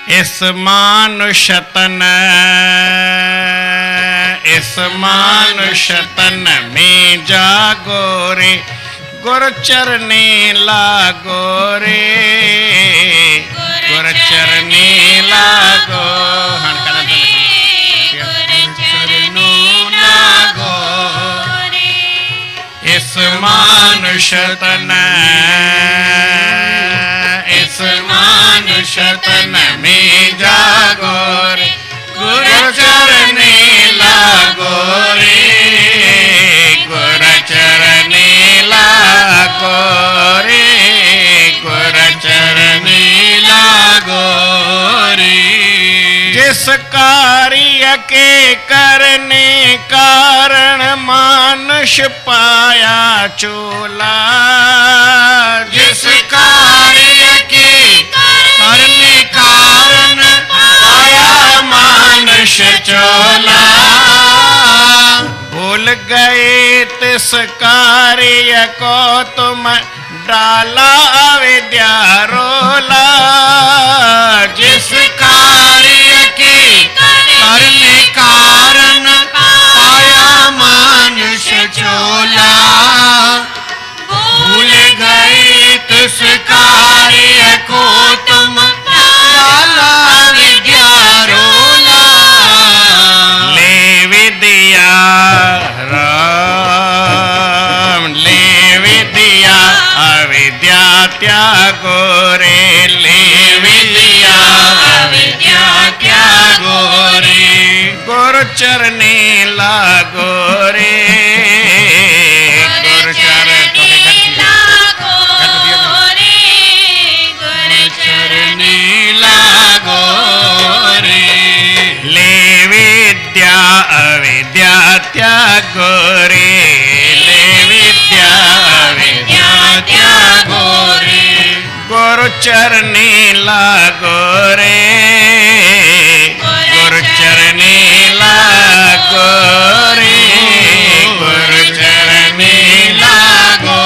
इस मानुष तन में जागो रे, गुरु चरने लागो रे, गुरु चरने लागो, इस मानुष तन में जागो रे, गुरु चरने लागो रे, गुरु चरने लागो रे, गुरु चरने लागो रे। जिस कार्य के करने कारण मानुष पाया चोला, जिस कार्य के करने कारण पाया मानुष चोला, भूल गए तिस कार्य को तुम डाला अविद्या रोला, जिस कार्य के करने कारण पाया मानुष चोला, भूल गए तिस कार्य को तुम डाला अविद्या रोला। ले विद्या राम, ले विद्या अविद्या त्यागो रे, ले विद्या अविद्या त्यागो रे, गुरु चरने लागो रे, गुरु चरने लागो रे, गुरु चरने लागो रे। ले विद्या अविद्या त्यागो रे, ले विद्या अविद्या त्यागो रे, गुरु चरने लागो रे, गुरु चरने लागो रे, गुरु चरने लागो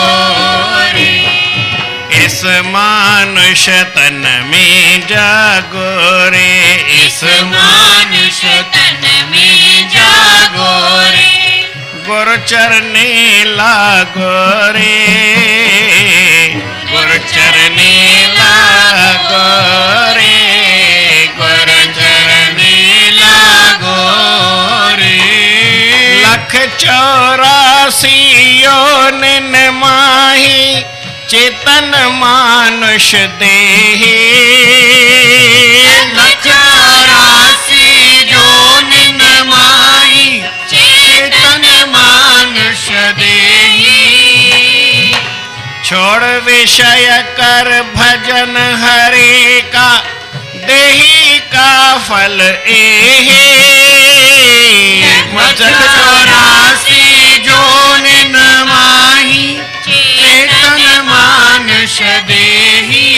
रे। इस मानुष तन में जागो रे, इस मानुष तन में जागो रे, गुरु चरने लागो रे, गुरु चरने लागो रे, गुरु चरने लागो रे। 184 योनिन माही चेतन मानुष देहि, 184 योनिन माही चेतन मानुष देहि, छोड़ विषय कर भजन हरे का, देहि का फल एहि। 184 योनिन माही चेतन मानुष देहि,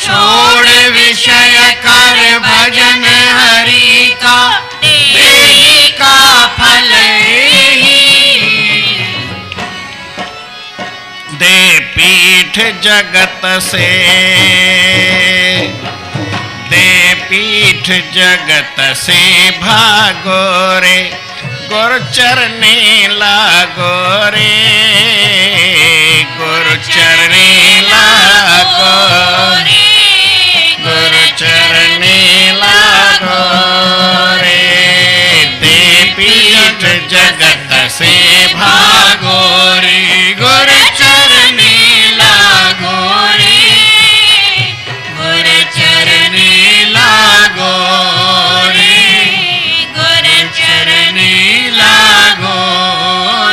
छोड़ विषय कर भजन हरि का, देहि का फल एहि। दे पीठ जगत से, दे पीठ जगत से भागो रे, गुरु चरने लागो रे, गुरु चरने लागो रे, गुरु चरने लागो रे। दे पीठ जगत से भागो रे, गुरु चरने लागो रे, गुरु चरने लागो रे, गुरु चरने लागो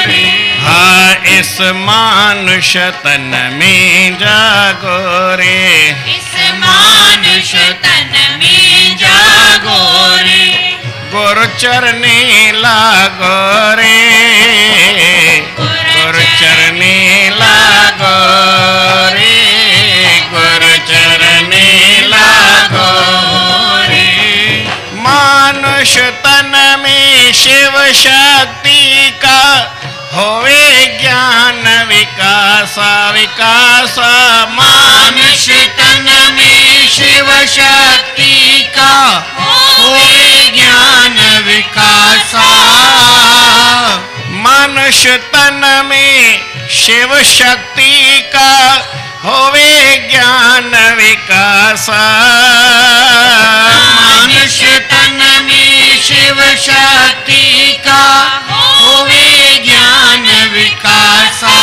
रे। हाँ इस मानुष तन में जागो रे, इस मानुष तन में जागो रे, गुरु चरने लागो रे, गुरु चरने लागो रे, गुरु चरने लागो रे। मानुष तन में शिव शक्ति का होवे ज्ञान विकासा विकासा, मानुष तन में शिव शक्ति शक्ति का होवे ज्ञान विकासा। मनुष्य तन में शिव शक्ति का होवे ज्ञान विकासा। मनुष्य तन में शिव शक्ति का होवे ज्ञान विकासा।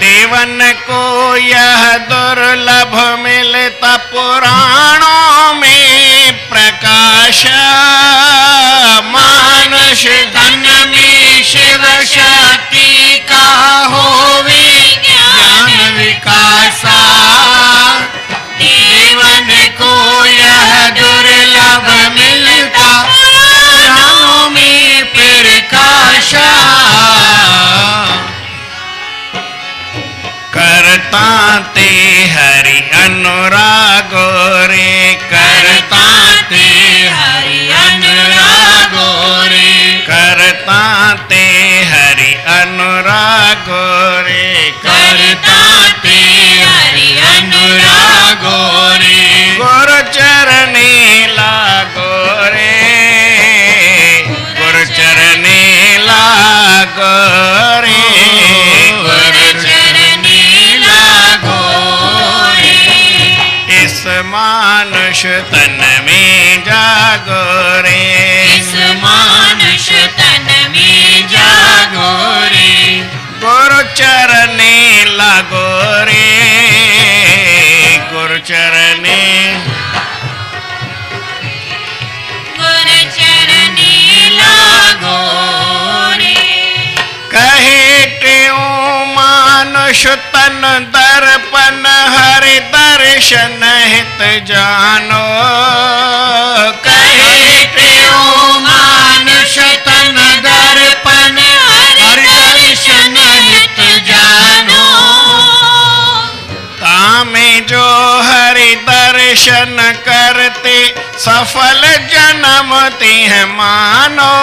देवन को यह दुर्लभ मिलता पुराणों में प्रकाश। मनुष्य तन में शिव शक्ति का होवे ज्ञान विकासा। देवन को यह दुर्लभ मिलता पुराणों में प्रकाश। करता ते हरि अनुरागो रे, करता ते हरि अनुरागो रे, करता ते हरि अनुरागो रे, करता ते हरि अनुरागो रे। गुरु चरणे लागो रे, गुरु चरणे लागो रे, मानुष तन में जागो रे, इस मानुष तन में जागो रे। गुरु चरणे लागो रे, गुरु चरणे, गुरु चरणे लागो रे। कहे त्यों मानुष तन दर्पण हरि दर्शन हित जानो। कहे त्यों मानुष तन दर्पण हरि दर्शन हित जानो। तामे जो हरि दर्शन करते सफल जन्मते हैं मानो।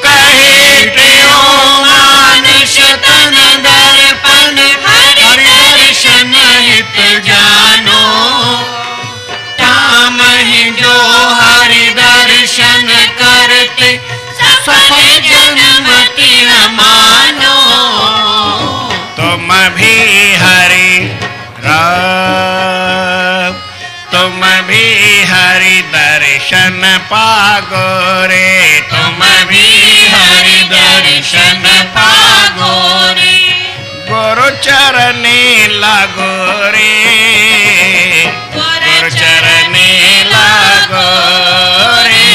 कहे त्यों मानुष तन दर्पण हरि दर्शन हित जानो। ताम ही जो हरि दर्शन करते सफल जन्मते हैं मानो। तुम भी हरि राम, तुम भी हरि दर्शन पागो रे, तुम भी हरि दर्शन पागो रे। गुरु चरणे लागो रे, गुरु चरणे लागो रे,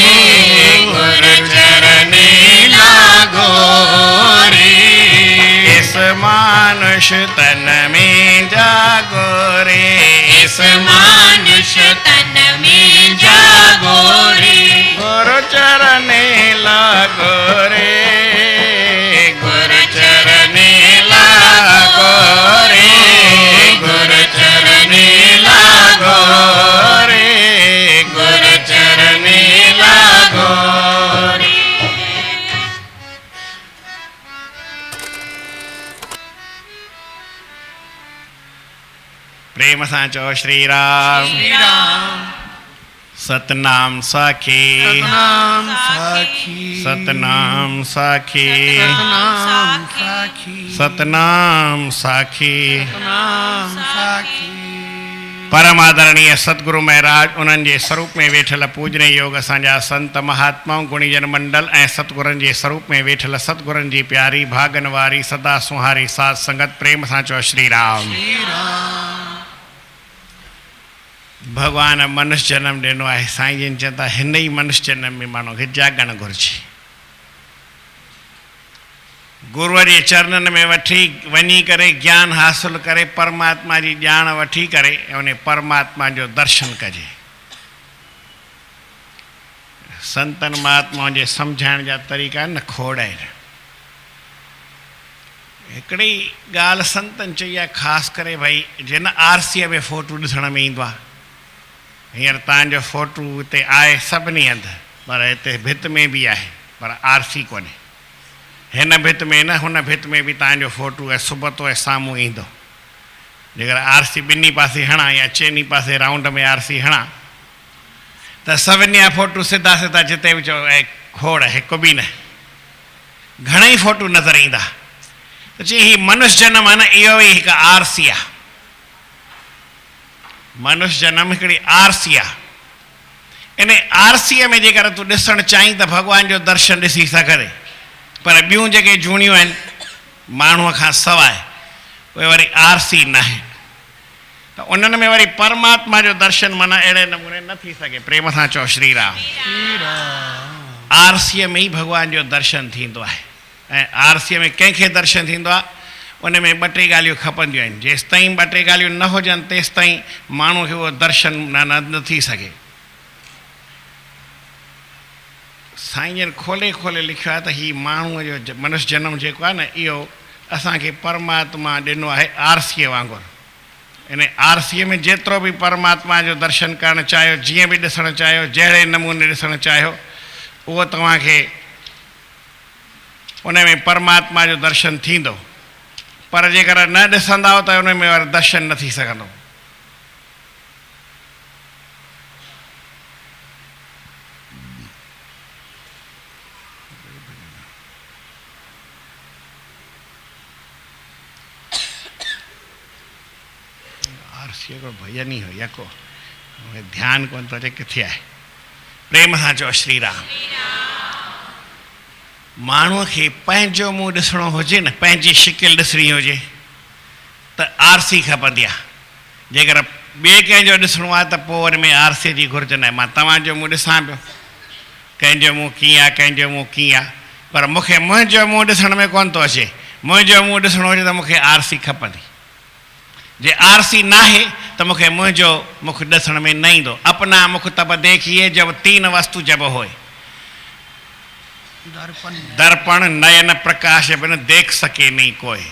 गुरु चरणे लागो रे। इस मानुष तन में जागो रे, इस मानुष तन में जागो रे। गुरु चरणे लागो रे, गुरु चरणे लागो रे, गुरु चरणे लागो रे, गुरु चरणे लागो रे। प्रेम सां चओ श्री राम, श्री राम। सतनाम साखी, सतनाम साखी, सतनाम साखी, सतनाम साखी, सतनाम साखी। सतनाम साखी। परम आदरणीय सतगुरु महाराज उन्हनि जे स्वरूप में वेठल पूजने योग असांजा संत महात्माऊं गुणीजन मंडल ऐं सतगुरनि जे स्वरूप में वेठल सतगुरनि जी प्यारी भागन वारी सदा सुहारी साध संगत प्रेम सां चओ श्री राम। श्री राम। भगवान मनुष्य जन्म ॾिनो आहे। साईं जन चवनि था हिन ई मनुष्य जन्म में माण्हू खे जागणु घुरिजे। गुरुअ जे चरणनि में वठी वञी करे ज्ञान हासिल करे परमात्मा जी ॼाण वठी करे उन परमात्मा जो दर्शन कजे। संतन महात्माउनि जे सम्झाइण जा तरीक़ा न खोड़ आहिनि। हिकिड़ी ॻाल्हि संतनि चई आहे ख़ासि करे भई जिन आरसीअ में फ़ोटू ॾिसण में ईंदो आहे। हींअर तव्हांजो फ़ोटू हिते आहे सभिनी हंधि, पर हिते भित में बि आहे पर आरसी कोन्हे। हिन भित में न हुन भित में बि तव्हांजो फ़ोटू ऐं सुबतो ऐं साम्हूं ईंदो। जेकर आरसी ॿिन्ही पासे हणा या चइनी पासे राउंड में आरसी हणा त सभिनी जा फोटू सिधा सिधा जिते बि चओ ऐं खोड़ हिकु बि न, घणेई फोटू नज़र ईंदा। त चई हीउ मनुष्य जनम आहे न, इहो ई हिकु आरसी आहे। मनुष्य जनम हिकिड़ी आरसी आहे। इन आरसीअ में जेकर तूं ॾिसणु चाहीं त भॻवान जो दर्शन ॾिसी सघंदे, पर ॿियूं जेके जूणियूं आहिनि माण्हूअ खां सवाइ उहे वरी आरसी न आहिनि। त उन्हनि में वरी परमात्मा जो दर्शन माना अहिड़े नमूने न थी सघे। प्रेम सां चओ श्री राम। आरसीअ में ई भॻवान जो दर्शन थींदो आहे। ऐं आरसीअ में कंहिंखे दर्शन थींदो आहे, उन में ॿ टे ॻाल्हियूं खपंदियूं आहिनि। जेसि ताईं ॿ टे ॻाल्हियूं न हुजनि तेसि ताईं माण्हूअ खे उहो दर्शन न थी सघे। साईं जन खोले खोले लिखियो आहे त हीउ माण्हूअ जो मनुष्य जनम जेको आहे न, इहो असांखे परमात्मा ॾिनो आहे आरसीअ वांगुरु। इन आरसीअ में जेतिरो बि परमात्मा जो दर्शन करणु चाहियो, जीअं बि ॾिसणु चाहियो, जहिड़े नमूने ॾिसणु चाहियो, उहो तव्हांखे उन में परमात्मा जो दर्शन थींदो। पर जेकर न ॾिसंदा त उन में वरी दर्शन न थी सघंदो। आरसीअ को भजन ई हुई को ध्यानु कोन थो अचे किथे आहे। प्रेम सां चओ श्री राम। माण्हूअ खे पंहिंजो मुंहुं ॾिसणो हुजे न, पंहिंजी शिकिल ॾिसणी हुजे त आरसी खपंदी आहे। जेकर ॿिए कंहिंजो ॾिसणो आहे त पोइ वरी में आरसीअ जी घुरिज न आहे। मां तव्हांजो मुंहुं ॾिसां पियो, कंहिंजो मुंहुं कीअं आहे, कंहिंजो मुंहुं कीअं आहे, पर मूंखे मुंहिंजो मुंहुं ॾिसण में कोन थो अचे। मुंहिंजो मुंहुं ॾिसणो हुजे त मूंखे आरसी खपंदी। जे आरसी न आहे त मूंखे मुंहिंजो मुख ॾिसण में न ईंदो। अपना मुख तब देखिए जब तीन वस्तु जब होए, दर्पण नयन प्रकाश बिन देख सके नहीं कोई।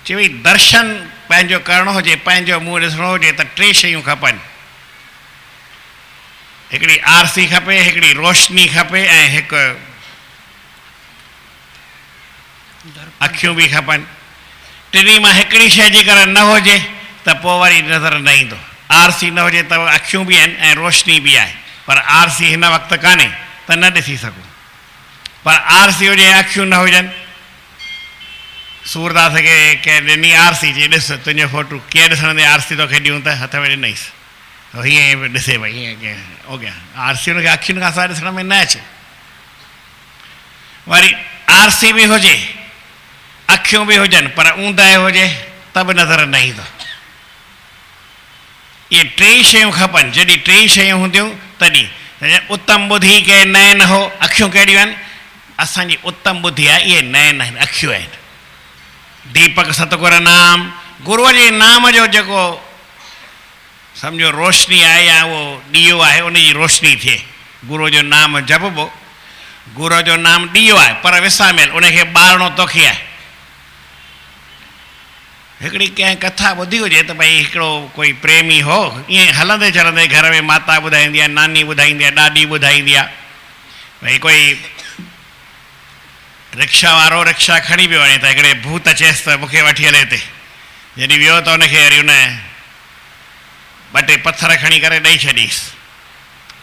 चई भई दर्शन पंहिंजो करणो हुजे, पंहिंजो मुंहुं ॾिसणो हुजे त टे शयूं खपनि। हिकिड़ी आरसी खपे, हिकिड़ी रोशनी खपे ऐं हिकु अखियूं बि खपनि। टिनी मां हिकिड़ी शइ जेकर न हुजे त पोइ वरी नज़र न ईंदो। आरसी न हुजे त अखियूं बि आहिनि ऐं रोशनी बि आहे, पर आरसी हिन वक़्तु कान्हे त न ॾिसी सघूं। पर आरसी हुजे, अखियूं न हुजनि। सूरदास खे कंहिं ॾिनी आरसी, चई ॾिस तुंहिंजो फोटू कीअं ॾिसण ते आरसी तोखे ॾियूं त हथ में ॾिनईसि, हीअं बि ॾिसे भई हीअं कीअं हो गया। आरसी हुनखे अखियुनि खां सवाइ ॾिसण में न अचे। वरी आरसी बि हुजे, अखियूं बि हुजनि, पर ऊंदहि हुजे त बि नज़र न ईंदो। इहे टे शयूं खपनि। जॾहिं टे शयूं हूंदियूं तॾहिं उत्तम बुद्धि के नयन हो। अखियूं कहिड़ियूं आहिनि? असांजी उत्तम बुद्धि आहे, इहे नयन आहिनि, अखियूं आहिनि। दीपक सतगुर नाम, गुरूअ जे नाम जो जेको सम्झो रोशनी आहे या उहो ॾीओ आहे, उनजी रोशनी थिए। गुरूअ जो नाम जपबो, गुरूअ जो नाम ॾीओ आहे, पर विसामियल उनखे ॿारणो तोखे आहे। हिकिड़ी कंहिं कथा ॿुधी हुजे त भई हिकिड़ो कोई प्रेमी हो, ईअं हलंदे चलंदे घर में माता ॿुधाईंदी आहे, नानी ॿुधाईंदी आहे, ॾाॾी ॿुधाईंदी आहे, भई कोई रिक्शा वारो रिक्शा खणी पियो वञे त हिकिड़े भूत चएसि त मूंखे वठी हले हिते। जॾहिं वियो त हुनखे वरी उन ॿ टे पथर खणी करे ॾेई छॾीसि।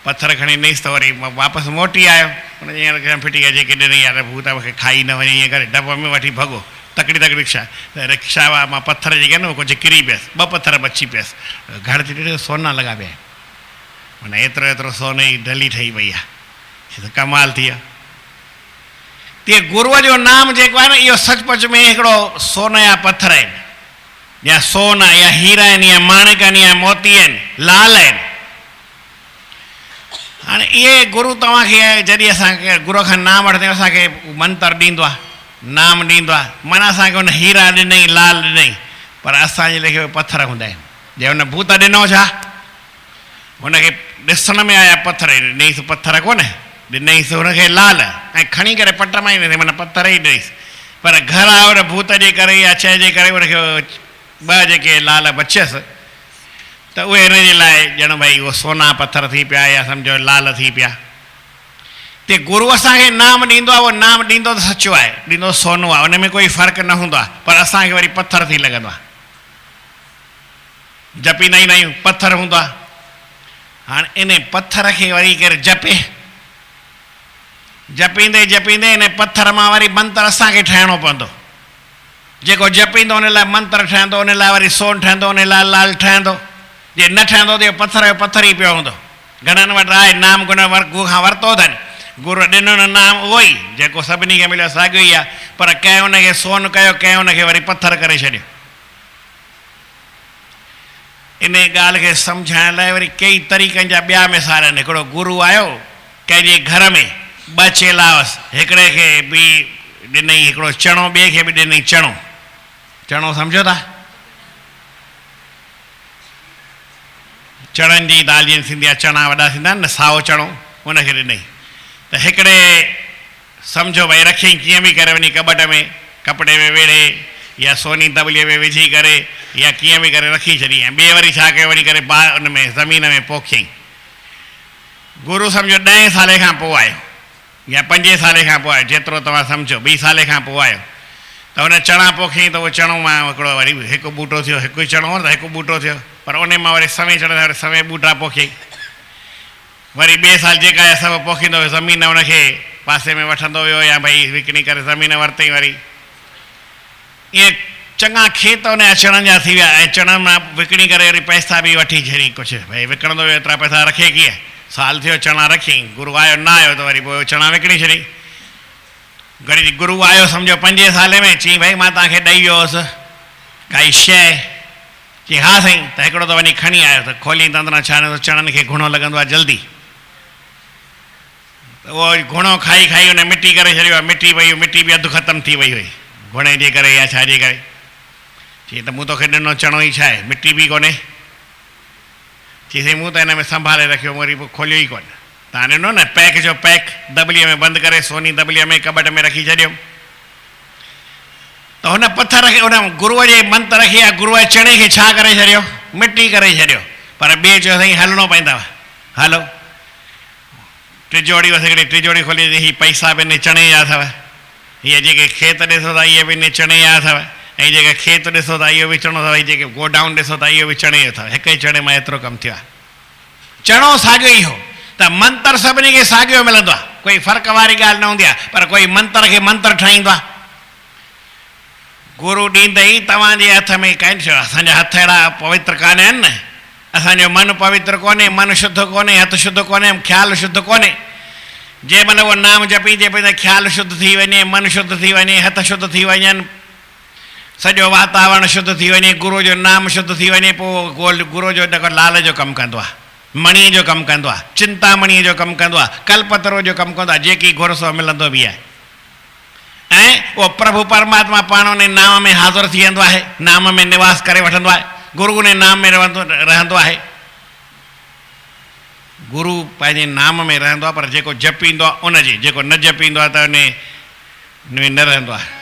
पथर खणी ॾेईसि त वरी वापसि मोटी आयो। हुनजे ईअं फिटी करे जेके ॾिनई यार भूत मूंखे खाई न वञे, ईअं करे डब में वठी भॻो तकड़ी तकड़ी रिक्शा। त रिक्शा मां पथर जेके आहिनि कुझु किरी पियसि, ॿ पथर बची पियसि। घर अची ॾिठो सोना लॻा पिया आहिनि, माना एतिरो एतिरो सोने जी ढली ठही पई आहे। त कमाल थी वियो। तीअं गुरूअ जो नाम जेको आहे न, इहो सचमुच में हिकिड़ो सोन जा पथर आहिनि, या सोन या हीरा आहिनि, या माणिक आहिनि, या मोती आहिनि, लाल आहिनि। हाणे इहे गुरू तव्हांखे जॾहिं असांखे गुरूअ खां नाम वठंदा आहियूं, असांखे मंत्र ॾींदो आहे, नाम ॾींदो आहे, माना असांखे हुन हीरा ॾिनई, लाल ॾिनई, पर असांजे लेखे पथर हूंदा आहिनि। जे हुन भूत ॾिनो छा, हुनखे ॾिसण में आया पथर, ॾिनईसि पथर कोन, ॾिनईसि हुनखे लाल ऐं खणी करे पट मां ई ॾिनई, माना पथर ई ॾिनईसि। पर घर आयो भूत जे करे या शइ जे करे उनखे ॿ जेके लाल बचियसि, त उहे हिनजे लाइ ॼण भई उहो सोना पथर थी पिया या सम्झो लाल थी पिया। ते गुरू असांखे नाम ॾींदो आहे, उहो नाम ॾींदो त सचो आहे, ॾींदो सोनो आहे, उन में कोई फ़र्क़ु न हूंदो आहे, पर असांखे वरी पथर थी लॻंदो आहे। जपींदा ई न आहियूं, पथर हूंदो आहे। हाणे इन पथर खे वरी केरु जपे, जपींदे जपींदे इन पथर मां वरी मंत्र असांखे ठाहिणो पवंदो। जेको जपींदो उन लाइ मंत्र ठहंदो, उन लाइ वरी सोन ठहंदो, उन लाइ लाल ठहंदो। जे न ठहंदो त पथर जो पथर ई पियो हूंदो। घणनि वटि आहे नाम गुण गुरू खां वरितो अथनि, गुरू ॾिनो न नाम उहो ई जेको सभिनी खे मिलियो साॻियो ई आहे, पर कंहिं उनखे सोन कयो, कंहिं उनखे वरी पथर करे छॾियो। इन ॻाल्हि खे सम्झाइण लाइ वरी कई तरीक़नि जा ॿिया मिसाल आहिनि। हिकिड़ो गुरू आयो कंहिंजे घर में, ॿ चेला हुअसि, हिकिड़े खे बि ॾिनई हिकिड़ो चणो, ॿिए खे बि ॾिनई चणो। चणो सम्झो था, चणनि जी दाल जीअं थींदी आहे, चणा वॾा थींदा आहिनि न, साओ चणो, उनखे ॾिनई। त हिकिड़े सम्झो भई रखियईं कीअं बि करे, वञी कॿट में कपिड़े में वेड़े या सोनी दॿलीअ में विझी करे या कीअं बि करे रखी छॾी। ऐं ॿिए वरी छा कयो, वञी करे उन में ज़मीन में पोखियईं। गुरू सम्झो 10 साले खां पोइ आयो या 5 साले खां पोइ आयो, जेतिरो तव्हां सम्झो, 2 साले खां पोइ आयो। त हुन चणा पोखियईं, त उहो चणो मां हिकिड़ो वरी हिकु ॿूटो थियो, हिकु ई चणो हो त हिकु ॿूटो थियो, पर उन मां वरी सवें चढ़ंदे वरी सवें ॿूटा पोखियईं। वरी ॿिए साल जेका आहे सभु पोखींदो वियो, ज़मीन उनखे पासे में वठंदो वियो या भई विकिणी करे ज़मीन वरितईं। वरी ईअं चङा खेत उन जा चणनि जा थी विया, ऐं चणनि मां विकिणी करे वरी पैसा बि वठी छॾी कुझु, भई विकिणंदो वियो, एतिरा पैसा रखे कीअं। साल थियो, चणा रखियईं, गुरू आयो न आयो त वरी पोइ चणा विकिणी छॾी। घड़ी गुरू आयो सम्झो 5 साले में, चई भई मां तव्हांखे ॾेई वियो हुअसि काई शइ, चई हा साईं, त हिकिड़ो त वञी खणी आयो, त खोली त अंदरां छा त चणनि खे घुणो लॻंदो आहे जल्दी, त उहो घुणो खाई खाई उन मिटी करे छॾियो आहे। मिटी वई, मिटी बि अधु ख़तमु थी वई हुई घुणे जे करे या छाजे करे। चई त मूं तोखे ॾिनो चणो ई छा आहे, मिटी बि कोन्हे। चई साईं मूं त हिन में संभाले रखियो, वरी पोइ खोलियो ई कोन्हे। तव्हां ॾिनो न पैक जो पैक, दॿलीअ में बंदि करे सोनी दॿलीअ में कॿट में रखी छॾियो। त हुन पथर खे, हुन गुरूअ जे मंत्र खे या गुरूअ जे चणे खे छा करे छॾियो, मिटी करे छॾियो। पर ॿिए चयो साईं हलणो पवंदव, हलो। टिजोड़ी वसि, हिकिड़ी टिजोड़ी खोली, हीअ पैसा बि इन चणे जा अथव, हीअ जेके खेत ॾिसो था इहे बि इन चणे जा अथव, ऐं जेके खेत ॾिसो था इहो बि चणो अथव, जेके गोडाउन ॾिसो था इहो बि चणे जो अथव। हिक ई चणे मां एतिरो कमु थियो आहे। चणो साॻियो ई हो, त मंत्र सभिनी खे साॻियो मिलंदो आहे, कोई फ़र्क़ु वारी ॻाल्हि न हूंदी आहे, पर कोई मंत्र खे मंत्र ठाहींदो आहे। गुरू ॾींदई तव्हांजे हथ में कंहिं चयो, असांजा हथ अहिड़ा पवित्र कान आहिनि न, असांजो मन पवित्र कोन्हे, मन शुद्ध कोन्हे, हथ शुद्ध कोन्हे, ख़्यालु शुद्ध कोन्हे। जंहिं महिल उहो नाम जपीजे पई त ख़्यालु शुद्ध थी वञे, मन शुद्ध थी वञे, हथ शुद्ध थी वञनि, सॼो वातावरण शुद्ध थी वञे, गुरू जो नाम शुद्ध थी वञे, पोइ गुरू जो जेको लाल जो कमु कंदो आहे, मणीअ जो कमु कंदो आहे, चिंतामणीअ जो कमु कंदो आहे, कल्पतरो जो कमु कंदो आहे, जेकी घुर सो मिलंदो बि आहे। ऐं उहो प्रभु परमात्मा पाण उन नाम में हाज़ुर थी वेंदो आहे, नाम में निवास करे वठंदो आहे, गुरू उन नाम में रहंदो आहे। गुरू पंहिंजे नाम में रहंदो आहे, पर जेको जपींदो आहे उनजी, जेको न जपींदो आहे त उन में न रहंदो आहे।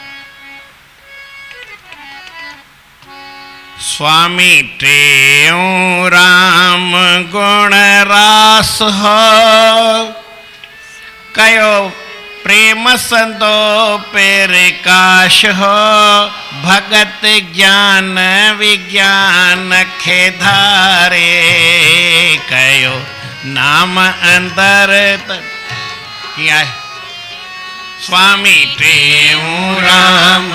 स्वामी टेऊं राम गुण रास हो, कयो प्रेम संतो प्रकाश हो, भगत ज्ञान विज्ञान खे धारे, कयो नाम अंदर कीअं आहे। स्वामी टेऊं राम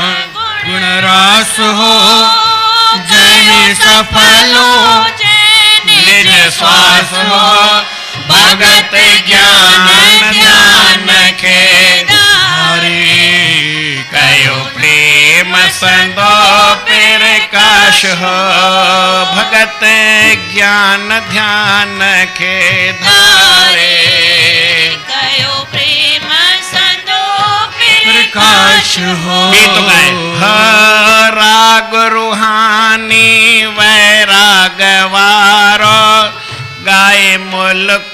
गुण रास हो, जय सफल हो निज श्वास हो, भगत ज्ञान ध्यान के धारे, कयो प्रेम संतो प्रकाश हो, भगत ज्ञान ध्यान के धारे, कयो प्रेम संतो प्रकाश हो। गीत गाए राग रूहानी वैराग वारो, गाए मुल्क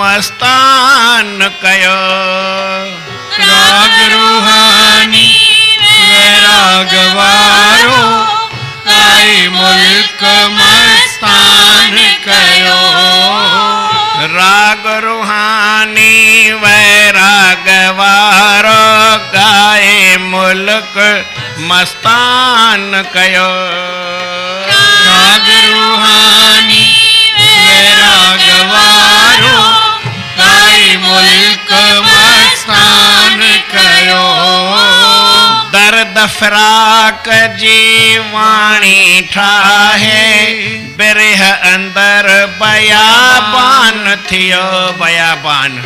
मस्तान कयो, राग रूहानी वैराग वारो, गाए मुल्क मस्तान कयो, राग रूहानी वैराग वारो, गाए मुल्क मस्तान कयो, राग रूहानी वैराग वारो काई मुल्क मस्तान कयो दर्द फिराक जी वाणी ठाहे बिरह अंदर बयाबान थियो बयाबान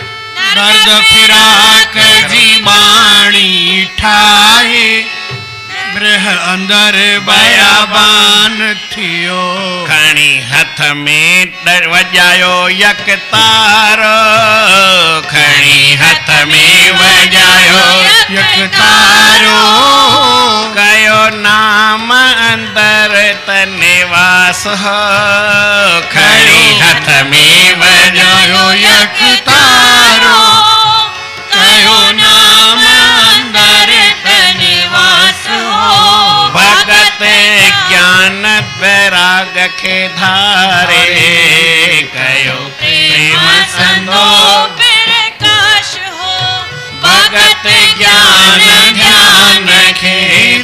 दर्द फिराक जी बाणी ठाहे ब्रह अंदर बयाबान थियो खणी हथ में वजायो यक तारो खणी हथ में वजायो यक तारो कयो नाम अंदर तनिवास हो खणी हथ में वजायो यक तारो कयो नाम अंदर तनिवास हो भगत ज्ञान वैराग के धारे कयो प्रेम संदो प्रकाश हो भगत ज्ञान ध्यान के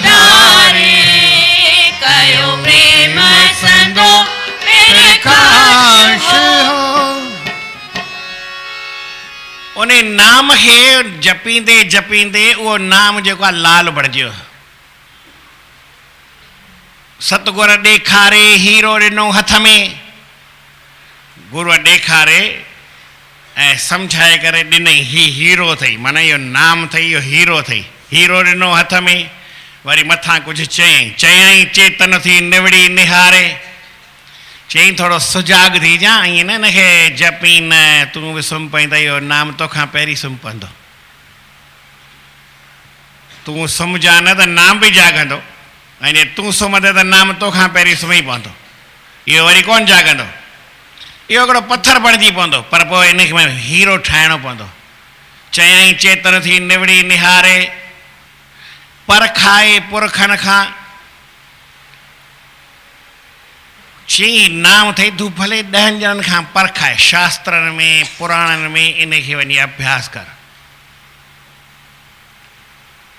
धारे कयो प्रेम संदो प्रकाश हो उन्हें नाम है जपींदे जपींदे वो नाम जो का लाल बढ़ियो सतगुर ॾेखारे हीरो ॾिनो हथ में गुरु ॾेखारे ऐं सम्झाए करे ॾिनई ही हीरो अथई माना इहो नाम अथई इहो हीरो अथई हीरो ॾिनो हथ में वरी मथां कुझु चयईं चेतन थी निवड़ी निहारे चयईं थोरो सुजाग थी जा ईअं न हिनखे जपी न तूं बि सुम्ही पई त इहो नाम तोखां पहिरीं सुम्ही पवंदो तूं सुम्हजा न त नाम बि जागंदो ऐं तूं सुम्हंदे त नाम तोखां पहिरीं सुम्ही पवंदो इहो वरी कोन जागंदो इहो हिकिड़ो पथर बणिजी पवंदो पर पोइ इनखे हीरो ठाहिणो पवंदो चयईं चेतन थी निवड़ी निहारे परखाए पुरखनि खां चई नाम अथई तूं भले 10 ॼणनि खां परखाए शास्त्रनि में पुराणनि में इनखे वञी अभ्यास कर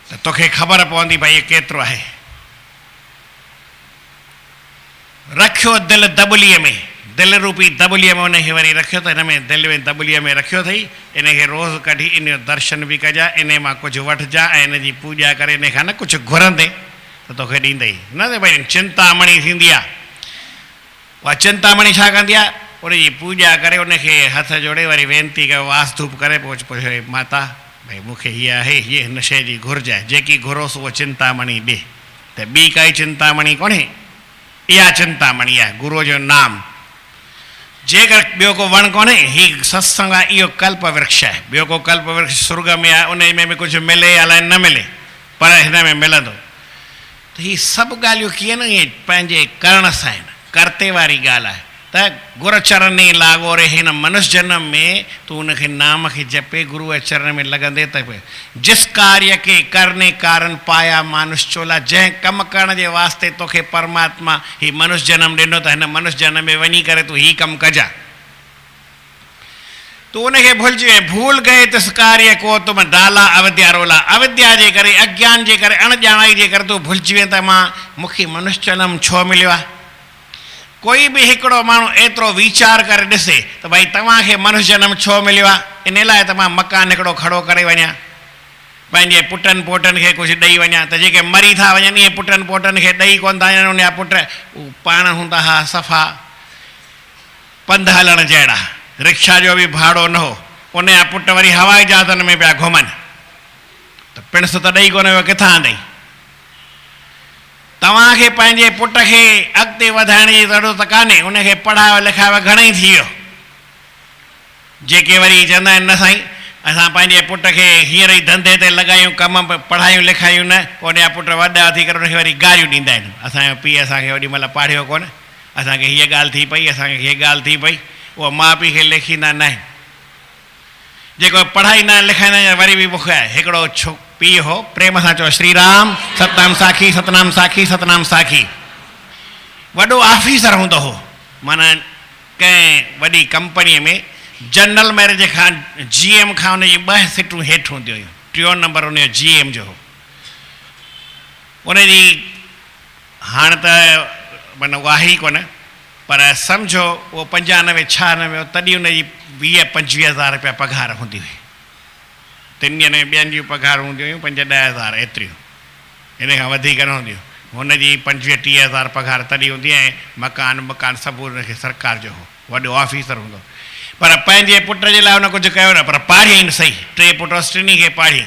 त तोखे ख़बर पवंदी भई इहो केतिरो आहे रखियो दिलि दबुलीअ में दिलि रूपी दबुलीअ में उनखे वरी रखियो त हिन में दिलि में दबुलीअ में रखियो अथई इनखे रोज़ु कढी इन जो दर्शन बि कजां इन मां कुझु वठिजां ऐं इन जी पूॼा करे इन खां न कुझु घुरंदे त तोखे ॾींदई न त भई चिंतामणी थींदी आहे उहा चिंतामणी छा कंदी आहे उनजी पूॼा करे उनखे हथ जोड़े वरी वेनती कयो वास धूप करे पोइ पुछो माता भई मूंखे हीअ आहे हीअ हिन शइ जी घुरिज आहे जेकी घुरोसि उहा चिंतामणी ॾे त ॿी काई चिंतामणी कोन्हे इहा चिंतामणी आहे गुरूअ जो नाम जेकर ॿियो को वण कोन्हे हीउ सत्संग आहे इहो कल्प वृक्ष आहे ॿियो को कल्प वृक्ष स्वर्ग में आहे उन में बि कुझु मिले अलाए न मिले पर हिन में मिलंदो त हीअ सभु ॻाल्हियूं कीअं न इहे पंहिंजे करण सां आहिनि करते वारी ॻाल्हि आहे त गुर चरणी लागोरे हिन मनुष्य जन्म में तूं उनखे नाम खे जपे गुरूअ चरण में लॻंदे त जिस कार्य के करने कारण पाया मानुष चोला जंहिं कमु करण जे वास्ते तोखे परमात्मा हीउ मनुष्य जनम ॾिनो त हिन मनुष्य जनम में वञी करे तूं हीउ कमु कजां तूं उनखे भुलिजी वएं भूल गए तिस कार्य को तुम डाला अविद्या रोला अविद्या जे करे अज्ञान जे करे अणॼाणाई जे करे तूं भुलिजी वएं त मां मूंखे मनुष्य जनम छो मिलियो आहे कोई बि हिकिड़ो माण्हू एतिरो वीचार करे ॾिसे त भई तव्हांखे मनुष्य जनम छो मिलियो आहे इन लाइ त मां मकान हिकिड़ो खड़ो करे वञा पंहिंजे पुटनि पोटनि खे कुझु ॾेई वञा त जेके मरी था वञनि इहे पुटनि पोटनि खे ॾेई कोन था वञनि उनजा पुट पाण हूंदा हुआ सफ़ा पंधु हलण जहिड़ा रिक्शा जो बि भाड़ो न हो उनजा पुट वरी हवाई जहाज़नि में पिया घुमनि त पिणस त ॾेई कोन वियो किथां ॾेई तव्हांखे पंहिंजे पुट खे अॻिते वधाइण जी ज़रूरत कान्हे उनखे पढ़ायो लिखायो घणेई थी वियो जेके वरी चवंदा आहिनि न साईं असां पंहिंजे पुट खे हींअर ई धंधे ते लॻायूं कम पढ़ायूं लिखायूं न पोइ उनजा पुट वॾा थी करे उनखे वरी गारियूं ॾींदा आहिनि असांजो पीउ असांखे ओॾी महिल पाढ़ियो कोन असांखे हीअ ॻाल्हि थी पई असांखे हीअ ॻाल्हि थी पई उहो माउ पीउ खे लेखींदा न आहिनि जेको पढ़ाईंदा लिखाईंदा आहिनि वरी बि मूंखे हिकिड़ो पीउ हो प्रेम सां चओ श्री राम सतनाम साखी सतनाम साखी सतनाम साखी वॾो ऑफिसर हूंदो हो माना कंहिं वॾी कंपनीअ में जनरल मैनेजर खां GM खां उनजी 2 सीटूं हेठि हूंदियूं हुयूं 3 नंबर उनजो GM जो हो उनजी हाणे त माना वाही कोन, पर सम्झो वो 95 96 तॾहिं उनजी 20-25 रुपया पघार हूंदी हुई। 3 ॼणे ॿियनि जूं पघार हूंदियूं हुयूं 5-10 एतिरियूं, इन खां वधीक न हूंदियूं। हुनजी 25-30 पघार तॾहिं हूंदी ऐं मकान सभु हुनखे सरकार जो हो, वॾो ऑफिसर हूंदो। पर पंहिंजे पुट जे लाइ हुन कुझु कयो न, पर पाढ़ियईं न सही। 3 पुट टिनी खे पाढ़ी,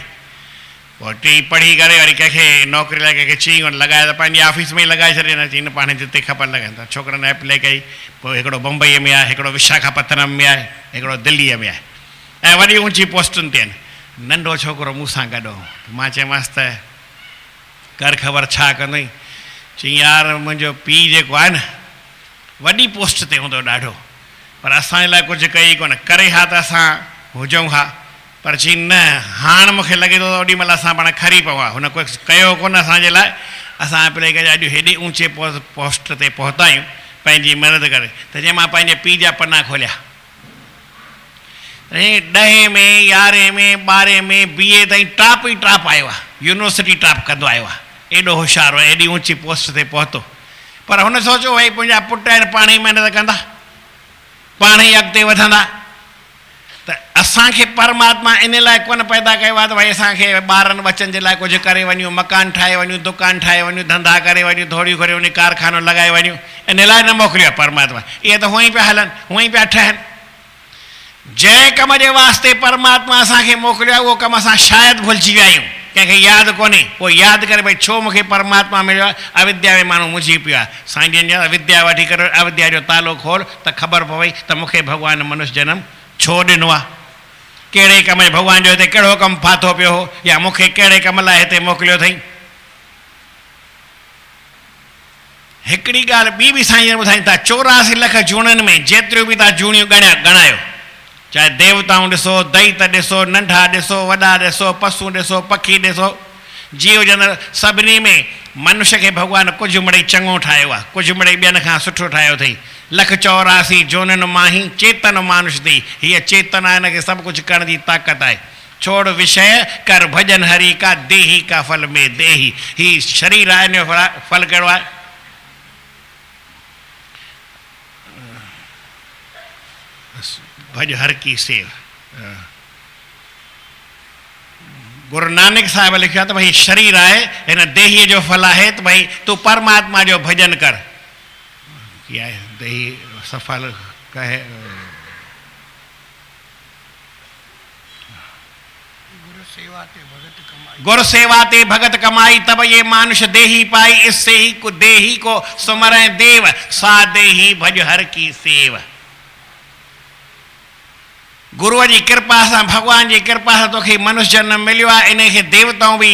पोइ 3 पढ़ी करे वरी कंहिंखे नौकिरी लाइ कंहिंखे चई कोन लॻाए त पंहिंजी ऑफिस में ई लॻाए छॾे न, चई न पाण जिते खपनि लॻाइनि था। छोकिरनि एप्लाई कई, पोइ हिकिड़ो बम्बईअ में आहे, हिकिड़ो विशाखापत्तनम में आहे, हिकिड़ो दिल्लीअ में आहे, ऐं वॾी ऊची पोस्टुनि ते आहिनि। नंढो छोकिरो मूंसां गॾु हो, मां चयोमांसि त कर ख़बर छा कंदई? चई यार मुंहिंजो पीउ जेको आहे न वॾी पोस्ट ते हूंदो ॾाढो, पर असांजे लाइ कुझु कई कोन। करे हा त असां हुजूं हा, पर चई न हाणे मूंखे लॻे थो ओॾी महिल असां पाण खरी पऊं। हुन कुझु कयो कोन असांजे लाइ। असां अप्लाई कयो, अॼु हेॾे ऊचे पोस्ट ते पहुता आहियूं पंहिंजी महिनत करे। त चई मां पंहिंजे पीउ जा पना खोलिया, 10 में 11 में 12 में BA ताईं टॉप ई टॉप आयो आहे, यूनिवर्सिटी टॉप कंदो आयो आहे, एॾो होशियारु आहे, एॾी ऊची पोस्ट ते पहुतो। पर हुन सोचियो भई मुंहिंजा पुट आहिनि, पाण ई महिनत कंदा, पाण ई अॻिते वधंदा। त असांखे परमात्मा इन लाइ कोन पैदा कयो आहे त भई असांखे ॿारनि बचनि जे लाइ कुझु करे वञूं, मकान ठाहे वञूं, दुकान ठाहे वञूं, धंधा करे वञूं, थोरी घणी वञी कारखानो लॻाए वञूं, इन लाइ न मोकिलियो आहे परमात्मा। इहे त हूअं ई पिया हलनि, हूअं ई पिया ठहनि। जंहिं कम जे वास्ते परमात्मा असांखे मोकिलियो आहे उहो कमु असां शायदि भुलिजी विया आहियूं, कंहिंखे यादि कोन्हे। पोइ यादि करे भई छो मूंखे परमात्मा मिलियो आहे। अविद्या में माण्हू मुंझी पियो आहे। साईं जन चयो विद्या वठी करे अविद्या जो तालो खोल त ख़बर पवई त मूंखे भॻवानु मनुष्य जनम छो ॾिनो आहे, कहिड़े कम में भॻवान जो हिते कहिड़ो कमु फाथो पियो हो, या मूंखे कहिड़े कम लाइ हिते मोकिलियो अथई। हिकिड़ी ॻाल्हि ॿी बि साईं जन ॿुधाइनि था, 84 लख जूणनि में जेतिरियूं बि तव्हां जूणियूं ॻणायो, चाहे देवताऊं ॾिसो, दैत ॾिसो, नंढा ॾिसो, वॾा ॾिसो, पशु ॾिसो, पखी ॾिसो, जीव जंतु, सभिनी में मनुष्य खे भॻवानु कुझु मिड़ई चङो ठाहियो आहे, कुझु मिड़ई ॿियनि खां सुठो ठाहियो अथई। 184 जोनिन मां ही चेतन मानुष थी। हीअ चेतन आहे, हिनखे सभु कुझु करण जी ताक़त आहे। छोड़ विषय कर भजन हरि का, देही का फल में देही। ही शरीर आहे, हिन जो फल कहिड़ो आहे? भज हर की सेव। गुरु नानक साहिब लिखियो त भई शरीर आहे, हिन देहीअ जो फल आहे त भई तूं परमात्मा जो भजन कर। देही सफल कहे गुरु सेवा ते भगत कमाई, तब ये मानुष देही पाई, इससे ही को देही को सुमरै देव, सा देही भज हर की सेव। गुरुअ जी कृपा सां, भॻवान जी कृपा सां तोखे मनुष्य जनम मिलियो आहे। इन खे देवताऊं बि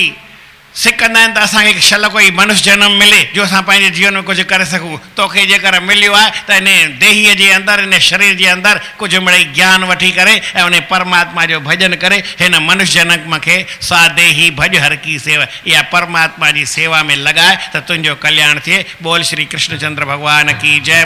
सिकंदा आहिनि त असांखे शल कोई मनुष्य जनम मिले जो असां पंहिंजे जीवन में कुझु करे सघूं। तोखे जेकर मिलियो आहे त इन देहीअ जे अंदरि, इन शरीर जे अंदरि कुझु मिड़ई ज्ञान वठी करे ऐं उन परमात्मा जो भजन करे हिन मनुष्य जनम खे सा देही भज हर की सेवा, इहा परमात्मा जी सेवा में लॻाए त तुंहिंजो कल्याण थिए। बोल श्री कृष्णचंद्र भॻवान की जय।